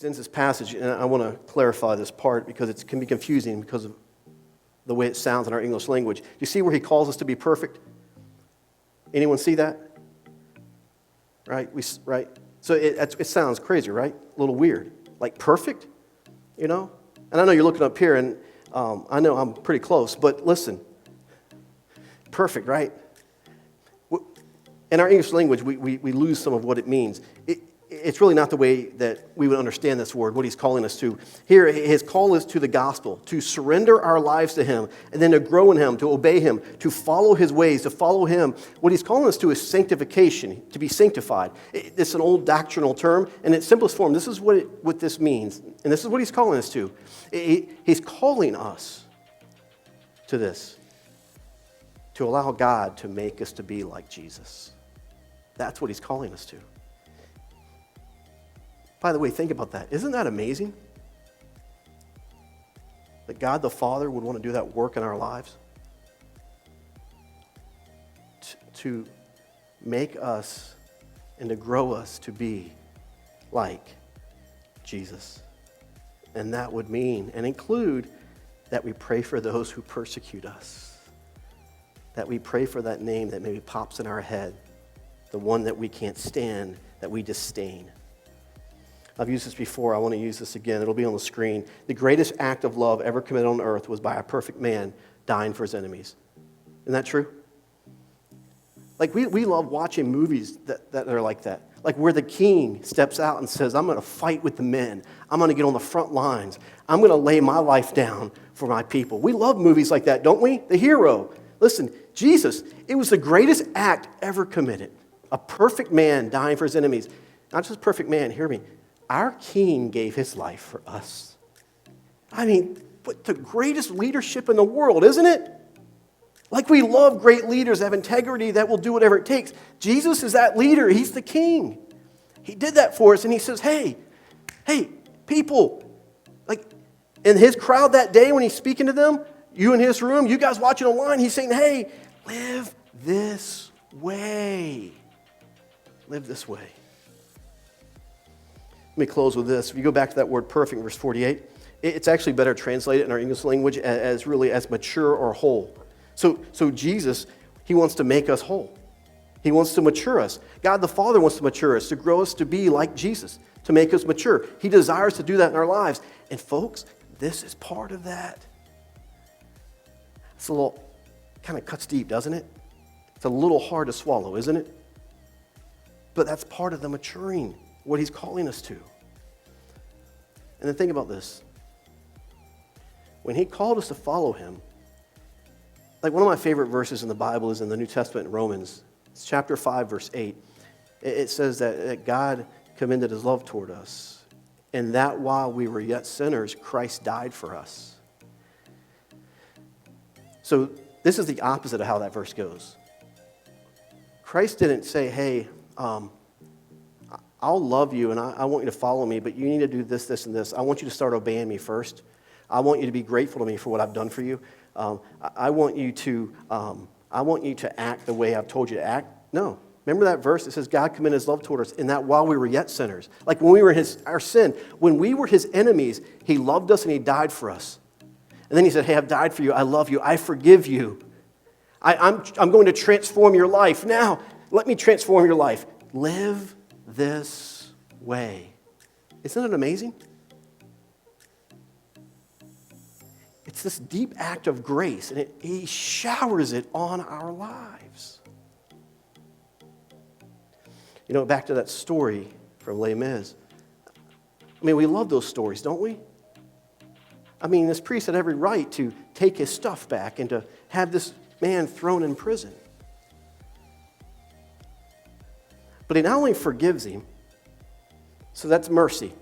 Jesus ends this passage, and I want to clarify this part because it can be confusing because of the way it sounds in our English language. Do you see where he calls us to be perfect? Anyone see that? Right? Right? So it sounds crazy, right? A little weird. Like perfect, you know? And I know you're looking up here, and I know I'm pretty close, but listen. Perfect, right? In our English language, we lose some of what it means. It's really not the way that we would understand this word, what he's calling us to. Here, his call is to the gospel, to surrender our lives to him, and then to grow in him, to obey him, to follow his ways, to follow him. What he's calling us to is sanctification, to be sanctified. It's an old doctrinal term, and in its simplest form, this is what this means, and this is what he's calling us to. He's calling us to this, to allow God to make us to be like Jesus. That's what he's calling us to. By the way, think about that. Isn't that amazing? That God the Father would want to do that work in our lives? To make us and to grow us to be like Jesus. And that would mean and include that we pray for those who persecute us. That we pray for that name that maybe pops in our head, the one that we can't stand, that we disdain. I've used this before. I want to use this again. It'll be on the screen. The greatest act of love ever committed on earth was by a perfect man dying for his enemies. Isn't that true? Like, we love watching movies that are like that. Like where the king steps out and says, I'm going to fight with the men. I'm going to get on the front lines. I'm going to lay my life down for my people. We love movies like that, don't we? The hero. Listen, Jesus, it was the greatest act ever committed. A perfect man dying for his enemies. Not just a perfect man, hear me. Our king gave his life for us. I mean, but the greatest leadership in the world, isn't it? Like we love great leaders that have integrity, that will do whatever it takes. Jesus is that leader. He's the king. He did that for us, and he says, hey, people, like in his crowd that day when he's speaking to them, you in his room, you guys watching online, he's saying, hey, live this way. Live this way. Let me close with this. If you go back to that word perfect, verse 48, it's actually better translated in our English language as really as mature or whole. So Jesus, he wants to make us whole. He wants to mature us. God the Father wants to mature us, to grow us to be like Jesus, to make us mature. He desires to do that in our lives. And folks, this is part of that. It's a little, kind of cuts deep, doesn't it? It's a little hard to swallow, isn't it? But that's part of the maturing, what he's calling us to. And then think about this. When he called us to follow him, like one of my favorite verses in the Bible is in the New Testament in Romans. It's chapter 5, verse 8. It says that God commended his love toward us, and that while we were yet sinners, Christ died for us. So this is the opposite of how that verse goes. Christ didn't say, hey, I'll love you and I want you to follow me, but you need to do this, this, and this. I want you to start obeying me first. I want you to be grateful to me for what I've done for you. I want you to act the way I've told you to act. No. Remember that verse that says God commended his love toward us in that while we were yet sinners. Like when we were our sin, when we were his enemies, he loved us and he died for us. And then he said, hey, I've died for you. I love you. I forgive you. I'm going to transform your life. Now, let me transform your life. Live this way. Isn't it amazing? It's this deep act of grace, and he showers it on our lives. You know, back to that story from Les Mis. I mean, we love those stories, don't we? I mean, this priest had every right to take his stuff back and to have this man thrown in prison. But he not only forgives him, so that's mercy.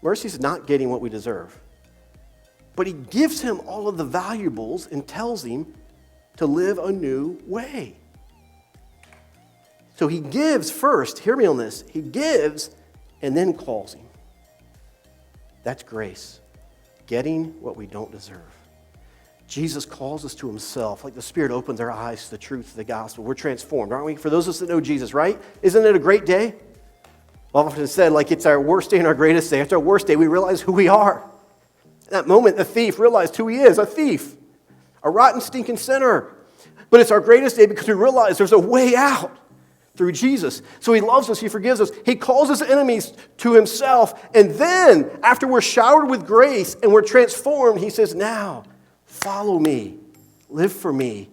Mercy is not getting what we deserve. But he gives him all of the valuables and tells him to live a new way. So he gives first, hear me on this, he gives and then calls him. That's grace, getting what we don't deserve. Jesus calls us to himself, like the Spirit opens our eyes to the truth of the gospel. We're transformed, aren't we? For those of us that know Jesus, right? Isn't it a great day? I've often said, like, it's our worst day and our greatest day. After our worst day, we realize who we are. In that moment, the thief realized who he is, a thief, a rotten, stinking sinner. But it's our greatest day because we realize there's a way out through Jesus. So he loves us, he forgives us, he calls his enemies to himself, and then, after we're showered with grace and we're transformed, he says, now, follow me, live for me.